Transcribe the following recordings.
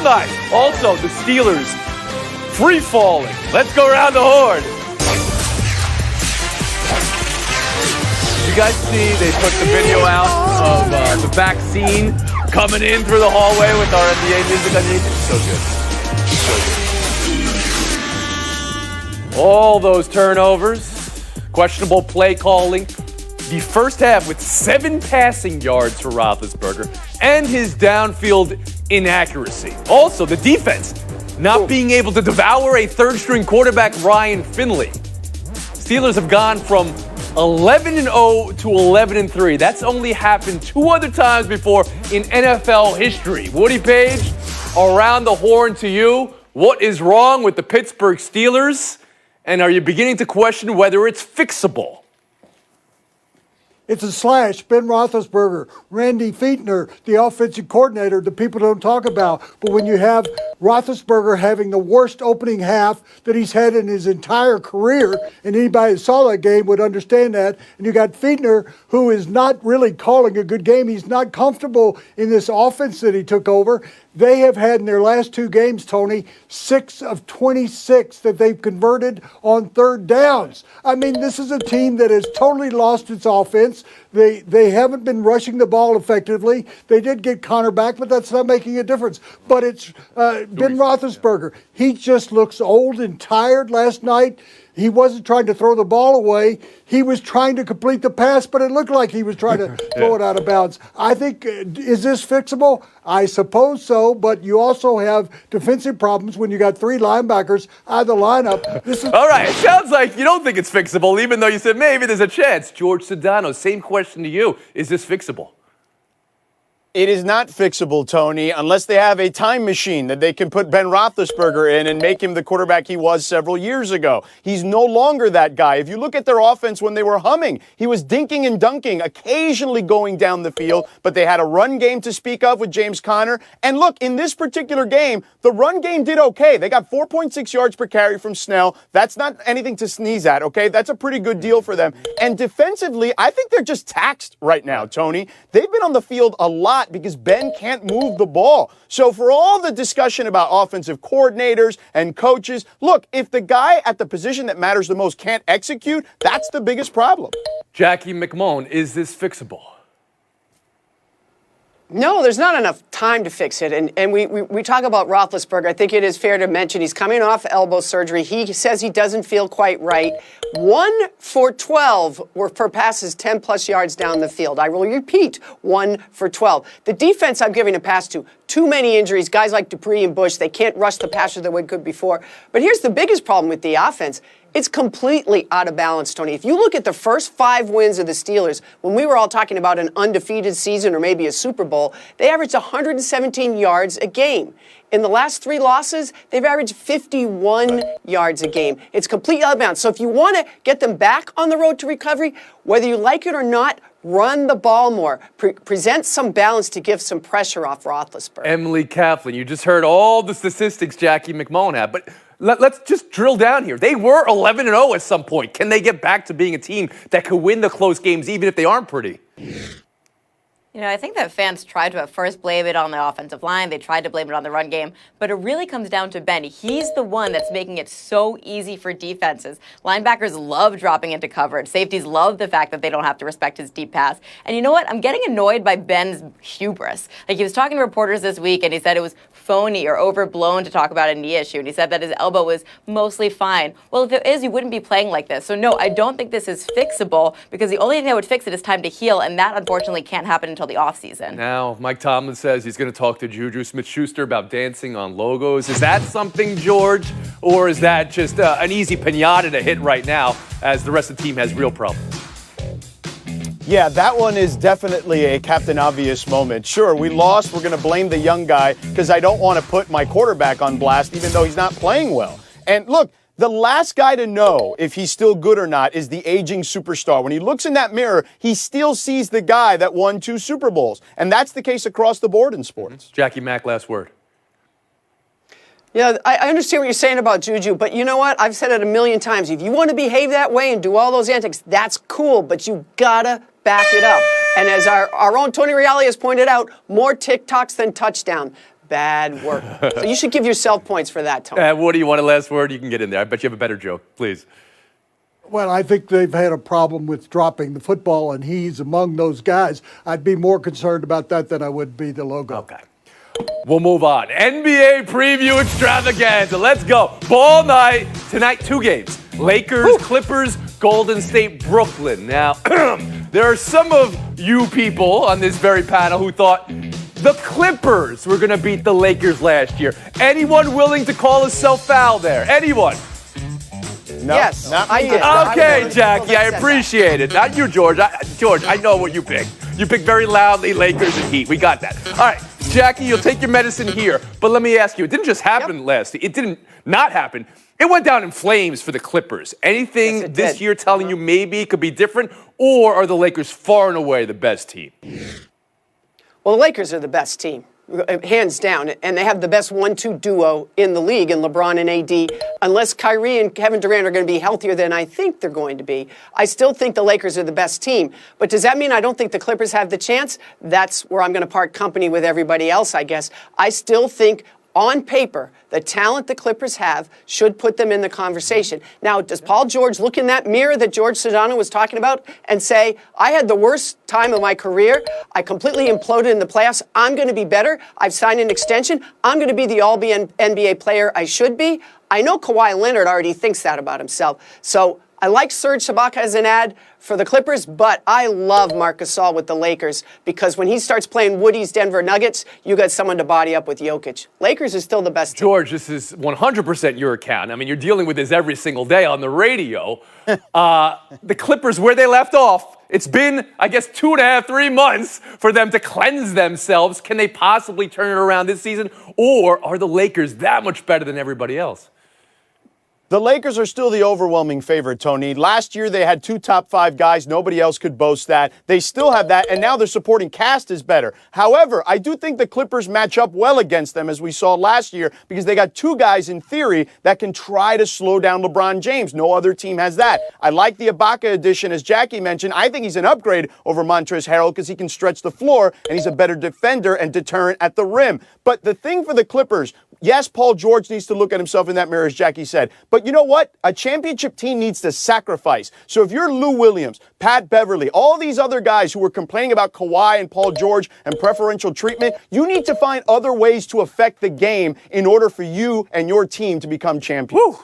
sides. Also, the Steelers free falling. Let's go around the horn. You guys see they put the video out of the vaccine coming in through the hallway with our NBA music underneath? It's so good. So good. All those turnovers, questionable play calling. The first half with 7 passing yards for Roethisberger and his downfield inaccuracy. Also, the defense not being able to devour a third-string quarterback, Ryan Finley. Steelers have gone from 11-0 to 11-3. That's only happened 2 other times before in NFL history. Woody Page, around the horn to you. What is wrong with the Pittsburgh Steelers? And are you beginning to question whether it's fixable? It's a slash. Ben Roethlisberger, Randy Fichtner, the offensive coordinator, the people don't talk about. But when you have Roethlisberger having the worst opening half that he's had in his entire career, and anybody who saw that game would understand that, and you got Fichtner, who is not really calling a good game. He's not comfortable in this offense that he took over. They have had in their last 2 games, Tony, 6 of 26 that they've converted on third downs. I mean, this is a team that has totally lost its offense. They haven't been rushing the ball effectively. They did get Connor back, but that's not making a difference. But it's Ben Roethlisberger. He just looks old and tired last night. He wasn't trying to throw the ball away. He was trying to complete the pass, but it looked like he was trying to throw it out of bounds. I think, is this fixable? I suppose so, but you also have defensive problems when you got 3 linebackers out of the lineup. All right, it sounds like you don't think it's fixable, even though you said maybe there's a chance. George Sedano, same question to you. Is this fixable? It is not fixable, Tony, unless they have a time machine that they can put Ben Roethlisberger in and make him the quarterback he was several years ago. He's no longer that guy. If you look at their offense when they were humming, he was dinking and dunking, occasionally going down the field, but they had a run game to speak of with James Conner. And look, in this particular game, the run game did okay. They got 4.6 yards per carry from Snell. That's not anything to sneeze at, okay? That's a pretty good deal for them. And defensively, I think they're just taxed right now, Tony. They've been on the field a lot because Ben can't move the ball. So for all the discussion about offensive coordinators and coaches, look, if the guy at the position that matters the most can't execute, that's the biggest problem. Jackie McMullen, is this fixable? No, there's not enough time to fix it. And we talk about Roethlisberger. I think it is fair to mention he's coming off elbow surgery. He says he doesn't feel quite right. 1 for 12 were for passes 10-plus yards down the field. I will repeat, 1 for 12. The defense I'm giving a pass to, too many injuries. Guys like Dupree and Bush, they can't rush the passer the way they could before. But here's the biggest problem with the offense. It's completely out of balance, Tony. If you look at the first 5 wins of the Steelers, when we were all talking about an undefeated season or maybe a Super Bowl, they averaged 117 yards a game. In the last 3 losses, they've averaged 51 yards a game. It's completely out of bounds. So if you want to get them back on the road to recovery, whether you like it or not, run the ball more. Present some balance to give some pressure off Roethlisberger. Emily Kaplan, you just heard all the statistics Jackie McMullen had, but let's just drill down here. They were 11-0 at some point. Can they get back to being a team that could win the close games even if they aren't pretty? You know, I think that fans tried to at first blame it on the offensive line. They tried to blame it on the run game. But it really comes down to Ben. He's the one that's making it so easy for defenses. Linebackers love dropping into coverage. Safeties love the fact that they don't have to respect his deep pass. And you know what? I'm getting annoyed by Ben's hubris. Like, he was talking to reporters this week, and he said it was phony or overblown to talk about a knee issue. And he said that his elbow was mostly fine. Well, if it is, he wouldn't be playing like this. So, no, I don't think this is fixable because the only thing that would fix it is time to heal. And that, unfortunately, can't happen until the offseason. Now, Mike Tomlin says he's going to talk to Juju Smith-Schuster about dancing on logos. Is that something, George, or is that just an easy pinata to hit right now as the rest of the team has real problems? Yeah, that one is definitely a Captain Obvious moment. Sure, we lost. We're going to blame the young guy because I don't want to put my quarterback on blast even though he's not playing well. And look, the last guy to know if he's still good or not is the aging superstar. When he looks in that mirror, he still sees the guy that won 2 Super Bowls. And that's the case across the board in sports. Jackie Mack, last word. Yeah, I understand what you're saying about Juju, but you know what? I've said it a million times. If you want to behave that way and do all those antics, that's cool, but you gotta back it up. And as our own Tony Reale has pointed out, more TikToks than touchdown. bad work. So you should give yourself points for that, Tony. What do you want a last word? You can get in there. I bet you have a better joke. Please. Well, I think they've had a problem with dropping the football, and he's among those guys. I'd be more concerned about that than I would be the logo. Okay. We'll move on. NBA preview extravaganza. Let's go. Ball night. Tonight, 2 games. Lakers, Clippers, Golden State, Brooklyn. Now, there are some of you people on this very panel who thought the Clippers were going to beat the Lakers last year. Anyone willing to call a self-foul there? Anyone? No, Yes, I did. Okay, Jackie, I appreciate it. Not you, George. George, I know what you picked. You picked very loudly Lakers and Heat. We got that. All right, Jackie, you'll take your medicine here. But let me ask you, it didn't just happen last. It didn't not happen. It went down in flames for the Clippers. Anything this year telling you maybe it could be different? Or are the Lakers far and away the best team? Well, the Lakers are the best team, hands down, and they have the best 1-2 duo in the league in LeBron and AD. Unless Kyrie and Kevin Durant are going to be healthier than I think they're going to be, I still think the Lakers are the best team. But does that mean I don't think the Clippers have the chance? That's where I'm going to part company with everybody else, I guess. I still think, on paper, the talent the Clippers have should put them in the conversation. Now, does Paul George look in that mirror that George Sedano was talking about and say, I had the worst time of my career. I completely imploded in the playoffs. I'm going to be better. I've signed an extension. I'm going to be the all-NBA player I should be. I know Kawhi Leonard already thinks that about himself. So I like Serge Ibaka as an ad for the Clippers, but I love Marc Gasol with the Lakers because when he starts playing Woody's Denver Nuggets, you got someone to body up with Jokic. Lakers is still the best team. George, this is 100% your account. I mean, you're dealing with this every single day on the radio. The Clippers, where they left off, it's been, I guess, 2.5, 3 months for them to cleanse themselves. Can they possibly turn it around this season? Or are the Lakers that much better than everybody else? The Lakers are still the overwhelming favorite, Tony. Last year, they had 2 top 5 guys. Nobody else could boast that. They still have that, and now their supporting cast is better. However, I do think the Clippers match up well against them, as we saw last year, because they got 2 guys, in theory, that can try to slow down LeBron James. No other team has that. I like the Ibaka addition, as Jackie mentioned. I think he's an upgrade over Montrezl Harrell because he can stretch the floor, and he's a better defender and deterrent at the rim. But the thing for the Clippers, yes, Paul George needs to look at himself in that mirror, as Jackie said. But you know what? A championship team needs to sacrifice. So if you're Lou Williams, Pat Beverly, all these other guys who were complaining about Kawhi and Paul George and preferential treatment, you need to find other ways to affect the game in order for you and your team to become champions. Whew.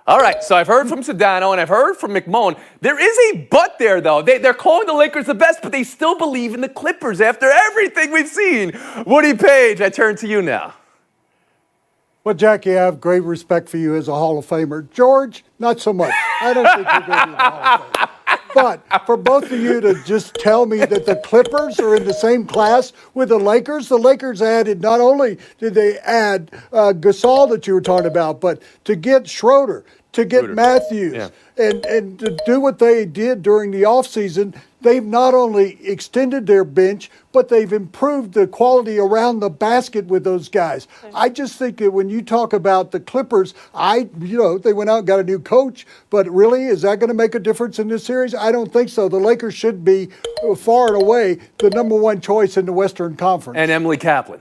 All right, so I've heard from Sedano and I've heard from McMahon. There is a but there, though. They're calling the Lakers the best, but they still believe in the Clippers after everything we've seen. Woody Page, I turn to you now. Well, Jackie, I have great respect for you as a Hall of Famer. George, not so much. I don't think you're going to be in the Hall of Fame. But for both of you to just tell me that the Clippers are in the same class with the Lakers added, not only did they add Gasol that you were talking about, but to get Schroeder, to get Matthews, and to do what they did during the offseason, they've not only extended their bench, but they've improved the quality around the basket with those guys. I just think that when you talk about the Clippers, they went out and got a new coach, but really, is that going to make a difference in this series? I don't think so. The Lakers should be far and away the number 1 choice in the Western Conference. And Emily Kaplan.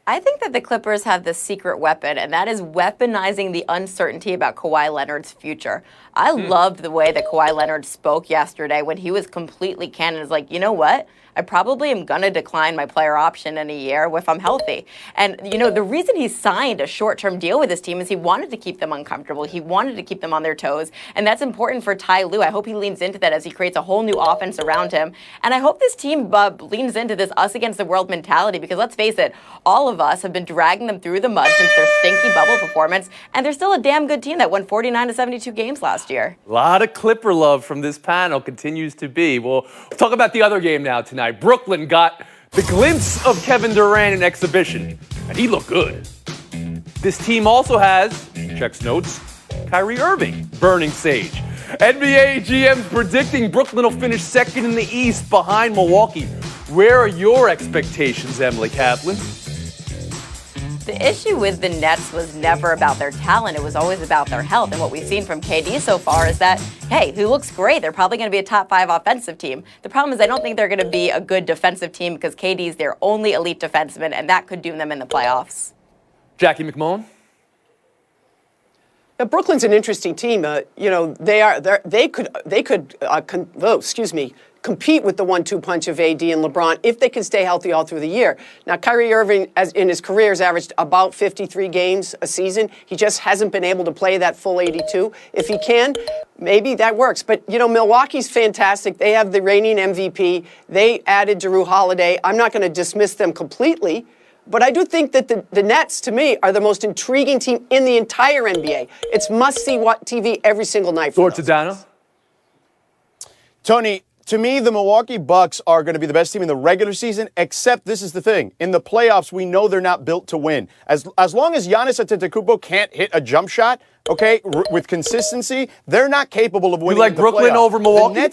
I think that the Clippers have the secret weapon, and that is weaponizing the uncertainty about Kawhi Leonard's future. I loved the way that Kawhi Leonard spoke yesterday when he was completely candid. It's like, you know what? I probably am going to decline my player option in a year if I'm healthy. And, the reason he signed a short-term deal with his team is he wanted to keep them uncomfortable. He wanted to keep them on their toes. And that's important for Ty Lue. I hope he leans into that as he creates a whole new offense around him. And I hope this team leans into this us against the world mentality because let's face it, all of us have been dragging them through the mud since their stinky bubble performance. And they're still a damn good team that won 49 to 72 games last year. A lot of Clipper love from this panel continues to be. We'll talk about the other game now tonight. Brooklyn got the glimpse of Kevin Durant in exhibition, and he looked good. This team also has, checks notes, Kyrie Irving, burning sage. NBA GMs predicting Brooklyn will finish second in the East behind Milwaukee. Where are your expectations, Emily Kaplan? The issue with the Nets was never about their talent. It was always about their health. And what we've seen from KD so far is that, hey, he looks great. They're probably going to be a top 5 offensive team. The problem is I don't think they're going to be a good defensive team because KD's their only elite defenseman, and that could doom them in the playoffs. Jackie McMullen? Now, Brooklyn's an interesting team. They could compete with the 1-2 punch of AD and LeBron if they can stay healthy all through the year. Now, Kyrie Irving, in his career, has averaged about 53 games a season. He just hasn't been able to play that full 82. If he can, maybe that works. But, Milwaukee's fantastic. They have the reigning MVP. They added Jrue Holiday. I'm not going to dismiss them completely. But I do think that the Nets, to me, are the most intriguing team in the entire NBA. It's must-see TV every single night for George Sedano? Tony, to me, the Milwaukee Bucks are going to be the best team in the regular season, except this is the thing. In the playoffs, we know they're not built to win. As long as Giannis Antetokounmpo can't hit a jump shot, okay, with consistency, they're not capable of winning. You like Brooklyn over Milwaukee?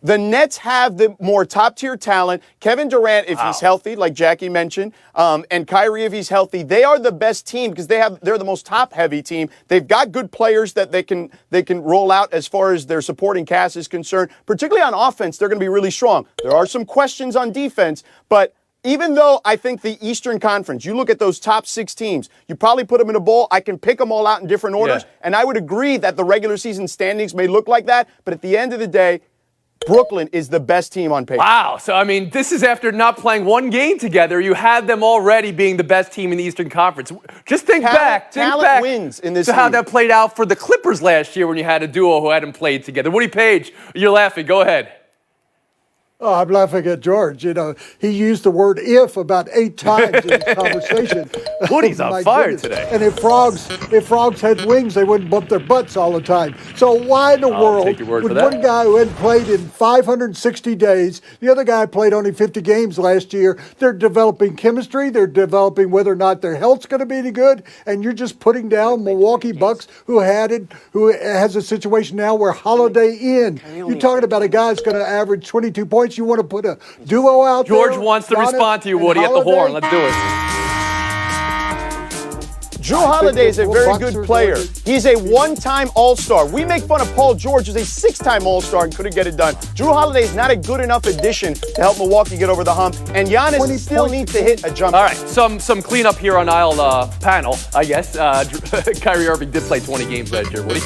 The Nets have the more top-tier talent. Kevin Durant, if he's healthy, like Jackie mentioned, and Kyrie, if he's healthy, they are the best team because they're the most top-heavy team. They've got good players that they can roll out as far as their supporting cast is concerned. Particularly on offense, they're going to be really strong. There are some questions on defense, but even though I think the Eastern Conference, you look at those top 6 teams, you probably put them in a bowl. I can pick them all out in different orders, and I would agree that the regular season standings may look like that, but at the end of the day, Brooklyn is the best team on paper. Wow. So, this is after not playing one game together. You had them already being the best team in the Eastern Conference. Just think back wins in this to how that played out for the Clippers last year when you had a duo who hadn't played together. Woody Page, you're laughing. Go ahead. Oh, I'm laughing at George. He used the word "if" about 8 times in this conversation. Woody's on fire today. And if frogs had wings, they wouldn't bump their butts all the time. So why in the world would one guy who hadn't played in 560 days, the other guy played only 50 games last year, they're developing chemistry, they're developing whether or not their health's going to be any good, and you're just putting down Milwaukee Bucks who has a situation now where Holiday in. You're talking about a guy that's going to average 22 points. You want to put a duo out there? George wants to respond to you, Woody, at the horn. Let's do it. Jrue Holiday is a very good player. He's a 1-time All-Star. We make fun of Paul George, who's a 6-time All-Star and couldn't get it done. Jrue Holiday is not a good enough addition to help Milwaukee get over the hump, and Giannis still needs to hit a jump. All right, some cleanup here on aisle panel, I guess. Kyrie Irving did play 20 games last year, Woody.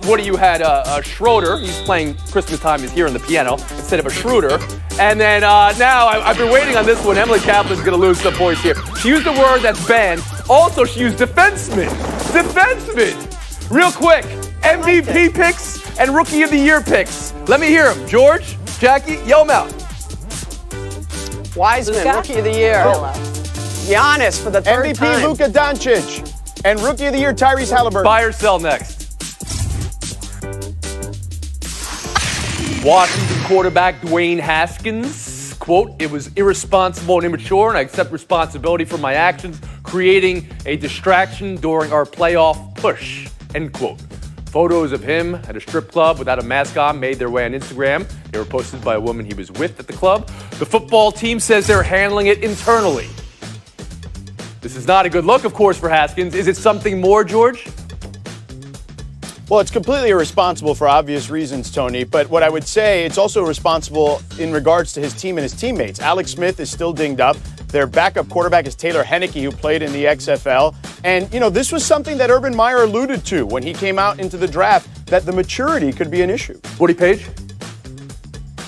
Woody, you had Schroeder. He's playing Christmas time. He's here on the piano instead of a Schroeder. And then now I've been waiting on this one. Emily Kaplan's going to lose some points here. She used a word that's banned. Also, she used defenseman. Defenseman. Real quick, MVP picks and Rookie of the Year picks. Let me hear them. George, Jackie, yell them out. Wiseman, Rookie of the Year. Giannis for the third time. MVP Luka Doncic. And Rookie of the Year Tyrese Halliburton. Buy or sell next. Washington quarterback Dwayne Haskins, quote, "It was irresponsible and immature, and I accept responsibility for my actions, creating a distraction during our playoff push," end quote. Photos of him at a strip club without a mask on made their way on Instagram. They were posted by a woman he was with at the club. The football team says they're handling it internally. This is not a good look, of course, for Haskins. Is it something more, George? Well, it's completely irresponsible for obvious reasons, Tony. But what I would say, it's also irresponsible in regards to his team and his teammates. Alex Smith is still dinged up. Their backup quarterback is Taylor Henneke, who played in the XFL. And, this was something that Urban Meyer alluded to when he came out into the draft, that the maturity could be an issue. Woody Page?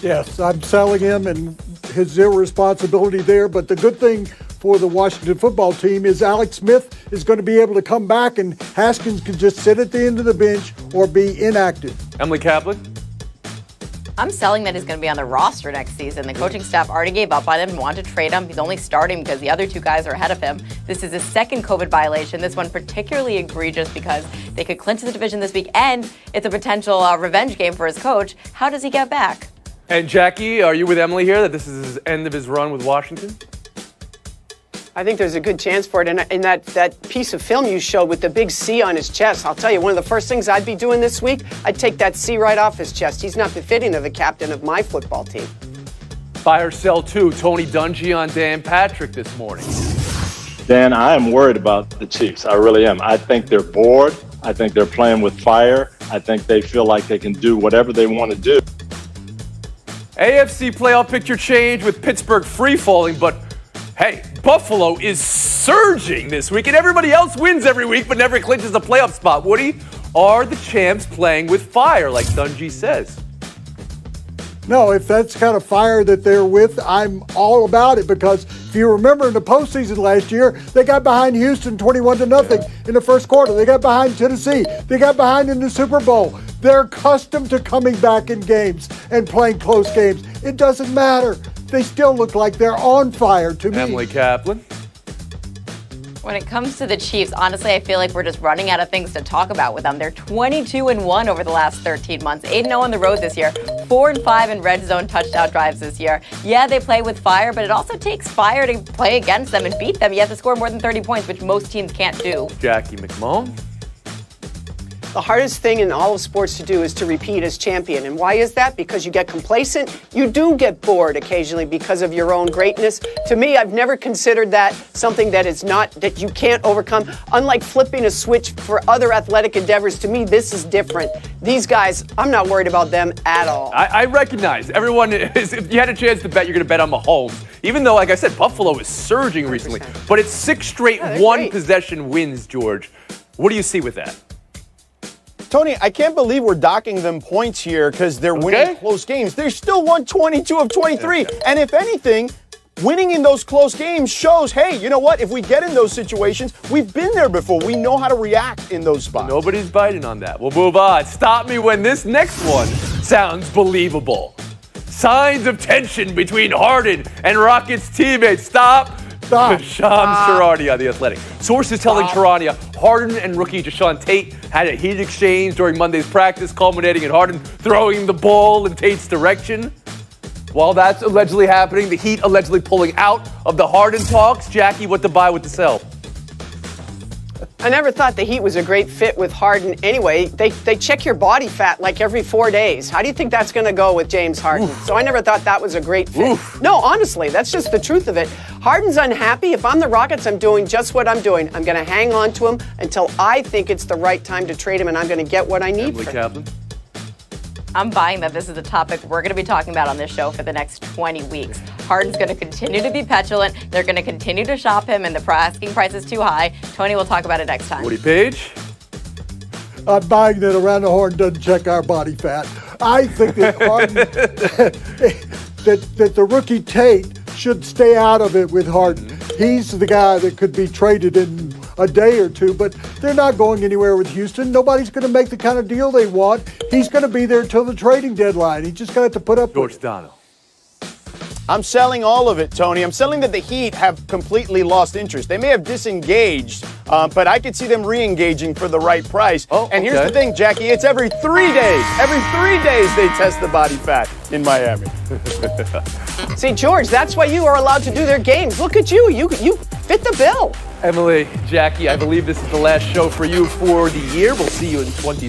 Yes, I'm selling him and his irresponsibility there. But the good thing for the Washington football team is Alex Smith is going to be able to come back and Haskins can just sit at the end of the bench or be inactive. Emily Kaplan? I'm selling that he's going to be on the roster next season. The coaching staff already gave up on him and wanted to trade him. He's only starting because the other 2 guys are ahead of him. This is his second COVID violation. This one particularly egregious because they could clinch the division this week, and it's a potential revenge game for his coach. How does he get back? And Jackie, are you with Emily here that this is his end of his run with Washington? I think there's a good chance for it. And that piece of film you showed with the big C on his chest, I'll tell you, one of the first things I'd be doing this week, I'd take that C right off his chest. He's not befitting of the captain of my football team. Buy or sell too. Tony Dungy on Dan Patrick this morning. Dan, I am worried about the Chiefs. I really am. I think they're bored. I think they're playing with fire. I think they feel like they can do whatever they want to do. AFC playoff picture change with Pittsburgh free-falling, but hey, Buffalo is surging this week, and everybody else wins every week but never clinches a playoff spot. Woody, are the champs playing with fire, like Dungy says? No, if that's the kind of fire that they're with, I'm all about it, because if you remember in the postseason last year, they got behind Houston 21-0 in the first quarter. They got behind Tennessee. They got behind in the Super Bowl. They're accustomed to coming back in games and playing close games. It doesn't matter. They still look like they're on fire to me. Emily Kaplan. When it comes to the Chiefs, honestly, I feel like we're just running out of things to talk about with them. They're 22-1 over the last 13 months, 8-0 on the road this year, 4-5 in red zone touchdown drives this year. Yeah, they play with fire, but it also takes fire to play against them and beat them. You have to score more than 30 points, which most teams can't do. Jackie McMullen. The hardest thing in all of sports to do is to repeat as champion. And why is that? Because you get complacent. You do get bored occasionally because of your own greatness. To me, I've never considered that something that is not, that you can't overcome. Unlike flipping a switch for other athletic endeavors, to me, this is different. These guys, I'm not worried about them at all. I recognize everyone is, if you had a chance to bet, you're going to bet on Mahomes. Even though, like I said, Buffalo is surging recently. 100%. But it's 6 straight one-possession wins, George. What do you see with that? Tony, I can't believe we're docking them points here because they're winning close games. They're still won 22 of 23. And if anything, winning in those close games shows, hey, you know what? If we get in those situations, we've been there before. We know how to react in those spots. Nobody's biting on that. We'll move on. Stop me when this next one sounds believable. Signs of tension between Harden and Rockets teammates. Stop. Shams Charania on The Athletic. Sources telling Charania Harden and rookie Deshaun Tate had a heated exchange during Monday's practice, culminating in Harden throwing the ball in Tate's direction. While that's allegedly happening, the Heat allegedly pulling out of the Harden talks. Jackie, what to buy, what to sell? I never thought the Heat was a great fit with Harden anyway. They check your body fat like every 4 days. How do you think that's going to go with James Harden? So I never thought that was a great fit. No, honestly, that's just the truth of it. Harden's unhappy. If I'm the Rockets, I'm doing just what I'm doing. I'm going to hang on to him until I think it's the right time to trade him, and I'm going to get what I need Emily from Kaplan. I'm buying that this is a topic we're going to be talking about on this show for the next 20 weeks. Harden's going to continue to be petulant. They're going to continue to shop him, and the asking price is too high. Tony will talk about it next time. Woody Page. I'm buying that around the horn doesn't check our body fat. I think that Harden, that the rookie Tate should stay out of it with Harden. He's the guy that could be traded in a day or two, but they're not going anywhere with Houston. Nobody's going to make the kind of deal they want. He's going to be there until the trading deadline. He's just going to have to put up with it. George Dono. I'm selling all of it, Tony. I'm selling that the Heat have completely lost interest. They may have disengaged, but I could see them re-engaging for the right price. And here's the thing, Jackie, it's every 3 days. Every 3 days they test the body fat in Miami. See, George, that's why you are allowed to do their games. Look at you. You fit the bill. Emily, Jackie, I believe this is the last show for you for the year. We'll see you in 2020.